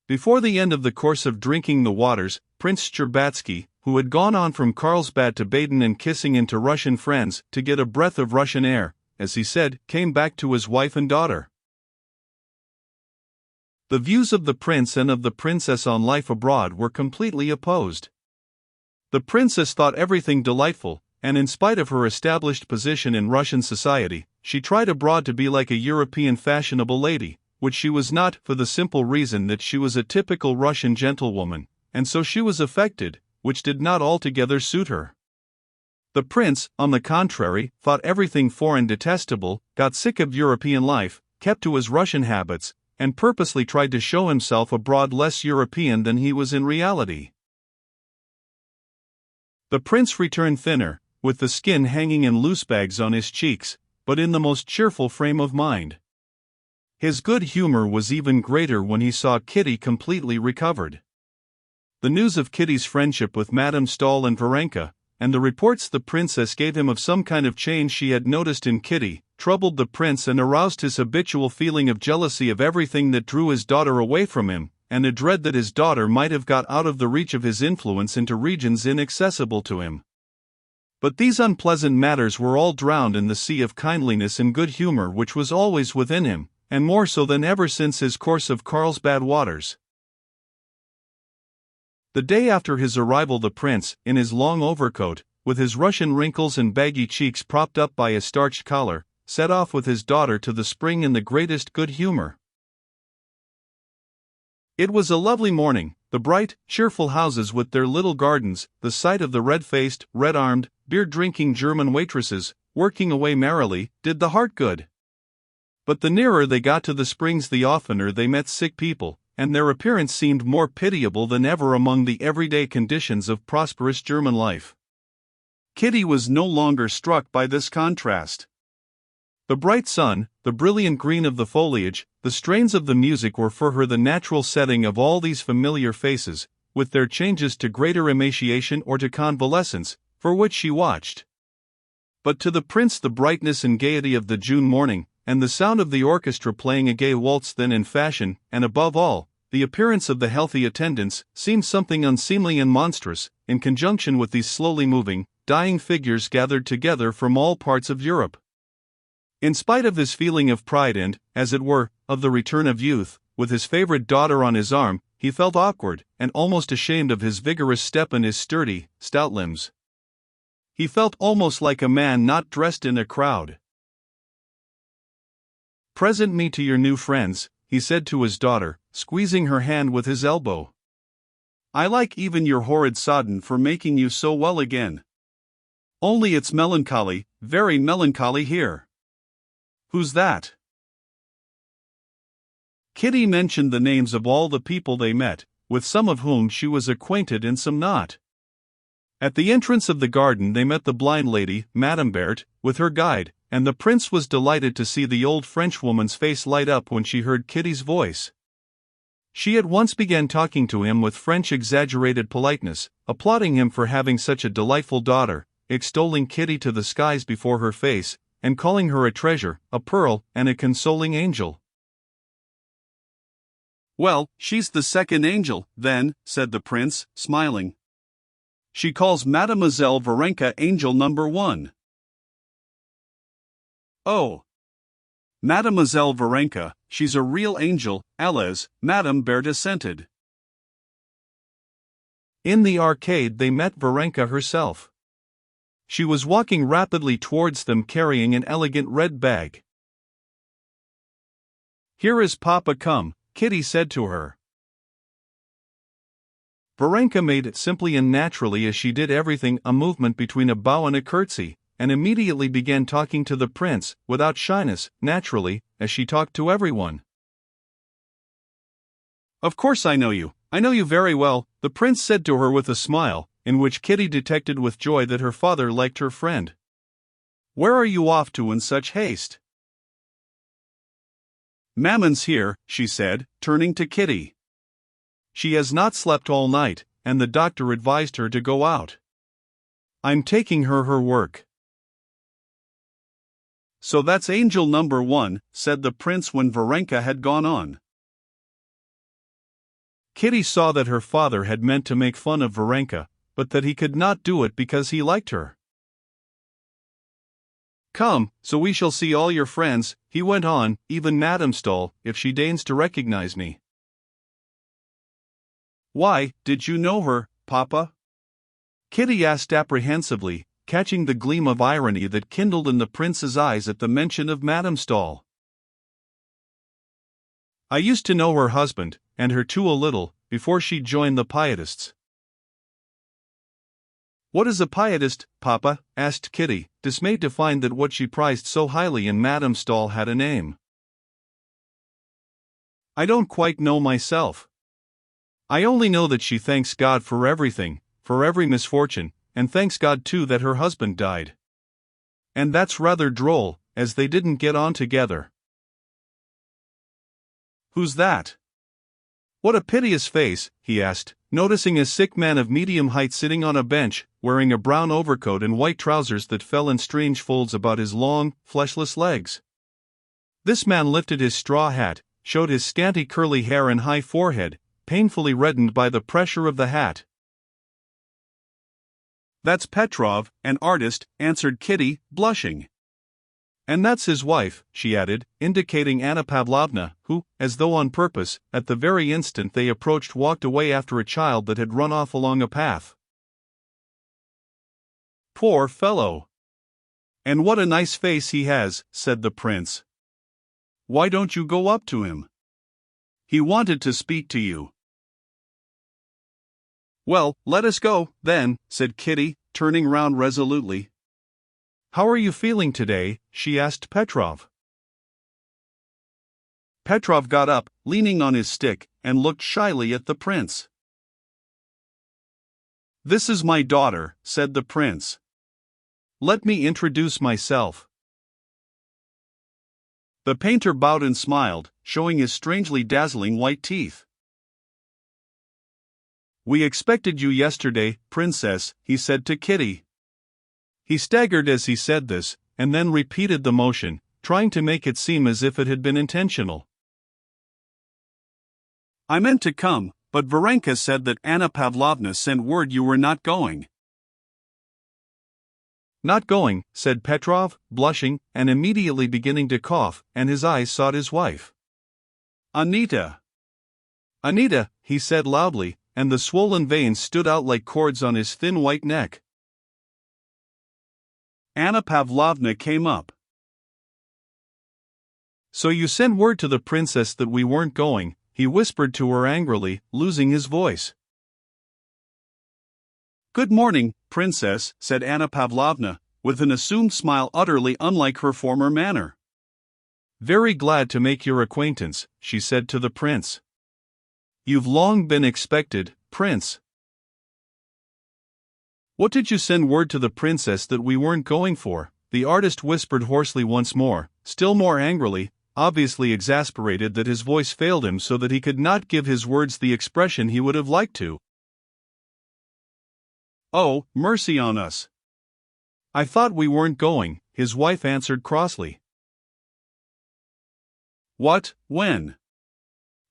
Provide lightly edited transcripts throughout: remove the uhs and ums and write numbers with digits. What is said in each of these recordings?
Before the end of the course of drinking the waters, Prince Shtcherbatsky, who had gone on from Carlsbad to Baden and kissing into Russian friends to get a breath of Russian air, as he said, came back to his wife and daughter. The views of the prince and of the princess on life abroad were completely opposed. The princess thought everything delightful, and in spite of her established position in Russian society, she tried abroad to be like a European fashionable lady, which she was not, for the simple reason that she was a typical Russian gentlewoman, and so she was affected, which did not altogether suit her. The prince, on the contrary, thought everything foreign detestable, got sick of European life, kept to his Russian habits, and purposely tried to show himself abroad less European than he was in reality. The prince returned thinner, with the skin hanging in loose bags on his cheeks, but in the most cheerful frame of mind. His good humor was even greater when he saw Kitty completely recovered. The news of Kitty's friendship with Madame Stahl and Varenka, and the reports the princess gave him of some kind of change she had noticed in Kitty, troubled the prince and aroused his habitual feeling of jealousy of everything that drew his daughter away from him, and a dread that his daughter might have got out of the reach of his influence into regions inaccessible to him. But these unpleasant matters were all drowned in the sea of kindliness and good humor which was always within him, and more so than ever since his course of Carlsbad waters. The day after his arrival the prince, in his long overcoat, with his Russian wrinkles and baggy cheeks propped up by a starched collar, set off with his daughter to the spring in the greatest good humor. It was a lovely morning, the bright, cheerful houses with their little gardens, the sight of the red-faced, red-armed, beer-drinking German waitresses, working away merrily, did the heart good. But the nearer they got to the springs the oftener they met sick people, and their appearance seemed more pitiable than ever among the everyday conditions of prosperous German life. Kitty was no longer struck by this contrast. The bright sun, the brilliant green of the foliage, the strains of the music were for her the natural setting of all these familiar faces, with their changes to greater emaciation or to convalescence, for which she watched. But to the prince the brightness and gaiety of the June morning, and the sound of the orchestra playing a gay waltz then in fashion, and above all, the appearance of the healthy attendants, seemed something unseemly and monstrous, in conjunction with these slowly moving, dying figures gathered together from all parts of Europe. In spite of his feeling of pride and, as it were, of the return of youth, with his favorite daughter on his arm, he felt awkward, and almost ashamed of his vigorous step and his sturdy, stout limbs. He felt almost like a man not dressed in a crowd. "Present me to your new friends," he said to his daughter, squeezing her hand with his elbow. "I like even your horrid sodden for making you so well again. Only it's melancholy, very melancholy here." "Who's that?" Kitty mentioned the names of all the people they met, with some of whom she was acquainted and some not. At the entrance of the garden they met the blind lady, Madame Berthe, with her guide, and the prince was delighted to see the old Frenchwoman's face light up when she heard Kitty's voice. She at once began talking to him with French exaggerated politeness, applauding him for having such a delightful daughter, extolling Kitty to the skies before her face, and calling her a treasure, a pearl, and a consoling angel. "Well, she's the second angel, then," said the prince, smiling. "She calls Mademoiselle Varenka angel number 1. "Oh, Mademoiselle Varenka, she's a real angel, allez," Madame Berthe assented. In the arcade they met Varenka herself. She was walking rapidly towards them carrying an elegant red bag. "Here is Papa come," Kitty said to her. Varenka made it simply and naturally as she did everything, a movement between a bow and a curtsy, and immediately began talking to the prince, without shyness, naturally, as she talked to everyone. "Of course I know you very well," the prince said to her with a smile, in which Kitty detected with joy that her father liked her friend. "Where are you off to in such haste?" "Maman's here," she said, turning to Kitty. "She has not slept all night, and the doctor advised her to go out. I'm taking her work." "So that's angel number 1, said the prince when Varenka had gone on. Kitty saw that her father had meant to make fun of Varenka, but that he could not do it because he liked her. "Come, so we shall see all your friends," he went on, "even Madame Stahl, if she deigns to recognize me." "Why, did you know her, Papa?" Kitty asked apprehensively, catching the gleam of irony that kindled in the prince's eyes at the mention of Madame Stahl. "I used to know her husband, and her too a little, before she joined the Pietists." "What is a Pietist, Papa?" asked Kitty, dismayed to find that what she prized so highly in Madame Stahl had a name. "I don't quite know myself. I only know that she thanks God for everything, for every misfortune, and thanks God too that her husband died. And that's rather droll, as they didn't get on together." "Who's that? What a piteous face," he asked, noticing a sick man of medium height sitting on a bench, wearing a brown overcoat and white trousers that fell in strange folds about his long, fleshless legs. This man lifted his straw hat, showed his scanty curly hair and high forehead, painfully reddened by the pressure of the hat. "That's Petrov, an artist," answered Kitty, blushing. "And that's his wife," she added, indicating Anna Pavlovna, who, as though on purpose, at the very instant they approached walked away after a child that had run off along a path. "Poor fellow! And what a nice face he has," said the prince. "Why don't you go up to him? He wanted to speak to you." "Well, let us go, then," said Kitty, turning round resolutely. "How are you feeling today?" she asked Petrov. Petrov got up, leaning on his stick, and looked shyly at the prince. "This is my daughter," said the prince. "Let me introduce myself." The painter bowed and smiled, showing his strangely dazzling white teeth. "We expected you yesterday, Princess," he said to Kitty. He staggered as he said this, and then repeated the motion, trying to make it seem as if it had been intentional. "I meant to come, but Varenka said that Anna Pavlovna sent word you were not going." "Not going," said Petrov, blushing, and immediately beginning to cough, and his eyes sought his wife. "Anita! Anita!" he said loudly, and the swollen veins stood out like cords on his thin white neck. Anna Pavlovna came up. "So you sent word to the princess that we weren't going," he whispered to her angrily, losing his voice. "Good morning, Princess," said Anna Pavlovna, with an assumed smile utterly unlike her former manner. "Very glad to make your acquaintance," she said to the prince. "You've long been expected, Prince." "What did you send word to the princess that we weren't going for?" the artist whispered hoarsely once more, still more angrily, obviously exasperated that his voice failed him so that he could not give his words the expression he would have liked to. "Oh, mercy on us! I thought we weren't going," his wife answered crossly. "What, when?"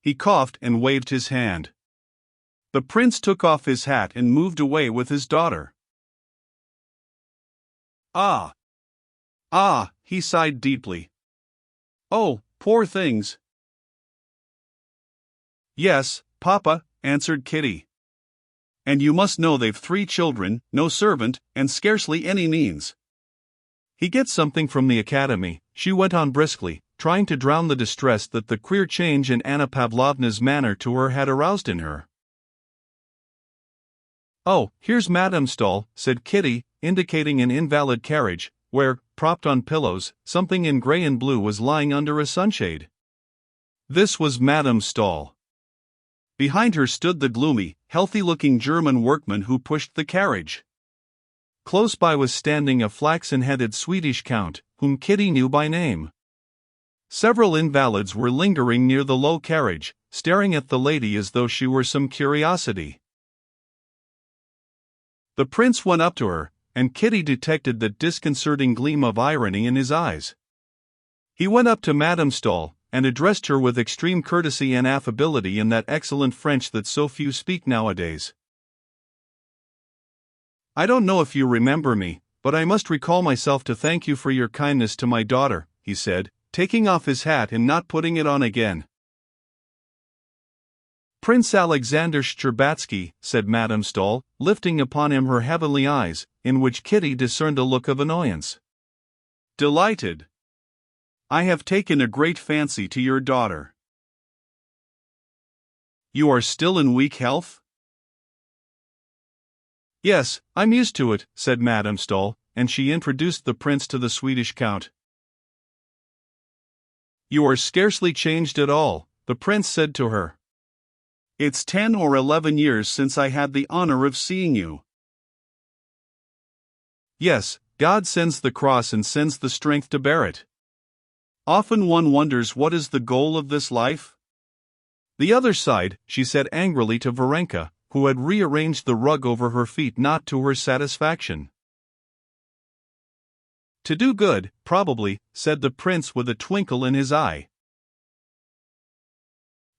He coughed and waved his hand. The prince took off his hat and moved away with his daughter. "Ah! Ah!" he sighed deeply. "Oh, poor things!" "Yes, Papa," answered Kitty. "And you must know they've 3 children, no servant, and scarcely any means." "He gets something from the academy," she went on briskly, trying to drown the distress that the queer change in Anna Pavlovna's manner to her had aroused in her. "Oh, here's Madame Stahl," said Kitty, indicating an invalid carriage, where, propped on pillows, something in gray and blue was lying under a sunshade. This was Madame Stahl. Behind her stood the gloomy, healthy-looking German workman who pushed the carriage. Close by was standing a flaxen-headed Swedish count, whom Kitty knew by name. Several invalids were lingering near the low carriage, staring at the lady as though she were some curiosity. The prince went up to her, and Kitty detected that disconcerting gleam of irony in his eyes. He went up to Madame Stahl, and addressed her with extreme courtesy and affability in that excellent French that so few speak nowadays. "I don't know if you remember me, but I must recall myself to thank you for your kindness to my daughter," he said, taking off his hat and not putting it on again. "Prince Alexander Shcherbatsky," said Madame Stahl, lifting upon him her heavenly eyes, in which Kitty discerned a look of annoyance. "Delighted. I have taken a great fancy to your daughter." "You are still in weak health?" "Yes, I'm used to it," said Madame Stahl, and she introduced the prince to the Swedish count. "You are scarcely changed at all," the prince said to her. "It's 10 or 11 years since I had the honor of seeing you." "Yes, God sends the cross and sends the strength to bear it. Often one wonders what is the goal of this life?" "The other side," she said angrily to Varenka, who had rearranged the rug over her feet not to her satisfaction. "To do good, probably," said the prince with a twinkle in his eye.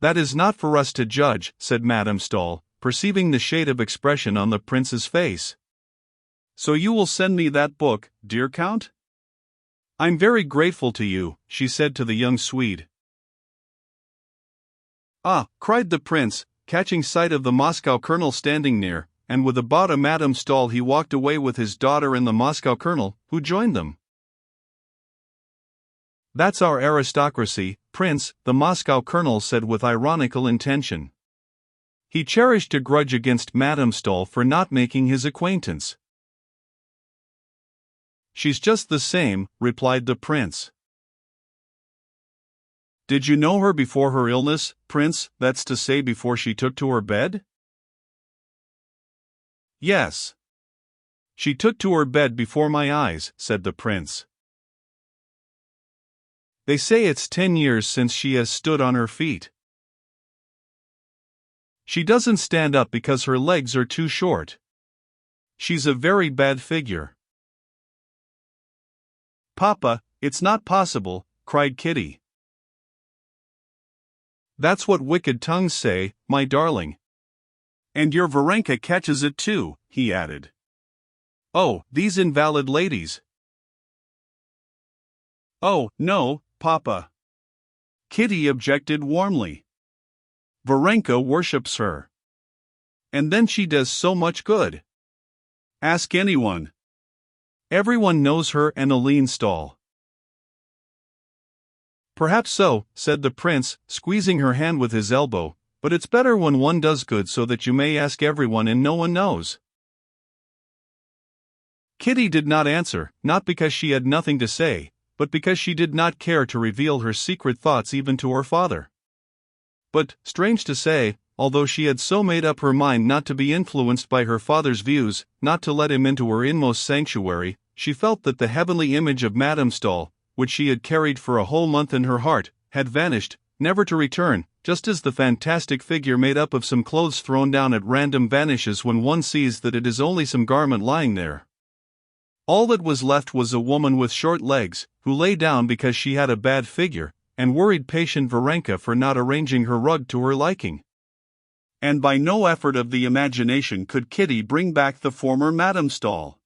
"That is not for us to judge," said Madame Stahl, perceiving the shade of expression on the prince's face. "So you will send me that book, dear Count?" "I'm very grateful to you," she said to the young Swede. "Ah!" cried the prince, catching sight of the Moscow colonel standing near, and with a bow to Madame Stahl he walked away with his daughter and the Moscow colonel, who joined them. "That's our aristocracy, Prince," the Moscow colonel said with ironical intention. He cherished a grudge against Madame Stahl for not making his acquaintance. "She's just the same," replied the prince. "Did you know her before her illness, Prince, that's to say before she took to her bed?" "Yes. She took to her bed before my eyes," said the prince. "They say it's 10 years since she has stood on her feet. She doesn't stand up because her legs are too short. She's a very bad figure." "Papa, it's not possible," cried Kitty. "That's what wicked tongues say, my darling. And your Varenka catches it too," he added. "Oh, these invalid ladies." "Oh, no, Papa," Kitty objected warmly. "Varenka worships her. And then she does so much good. Ask anyone. Everyone knows her and Aline Stahl." "Perhaps so," said the prince, squeezing her hand with his elbow, "but it's better when one does good so that you may ask everyone and no one knows." Kitty did not answer, not because she had nothing to say, but because she did not care to reveal her secret thoughts even to her father. But, strange to say, although she had so made up her mind not to be influenced by her father's views, not to let him into her inmost sanctuary, she felt that the heavenly image of Madame Stahl, which she had carried for a whole month in her heart, had vanished, never to return, just as the fantastic figure made up of some clothes thrown down at random vanishes when one sees that it is only some garment lying there. All that was left was a woman with short legs, who lay down because she had a bad figure, and worried patient Varenka for not arranging her rug to her liking. And by no effort of the imagination could Kitty bring back the former Madame Stahl.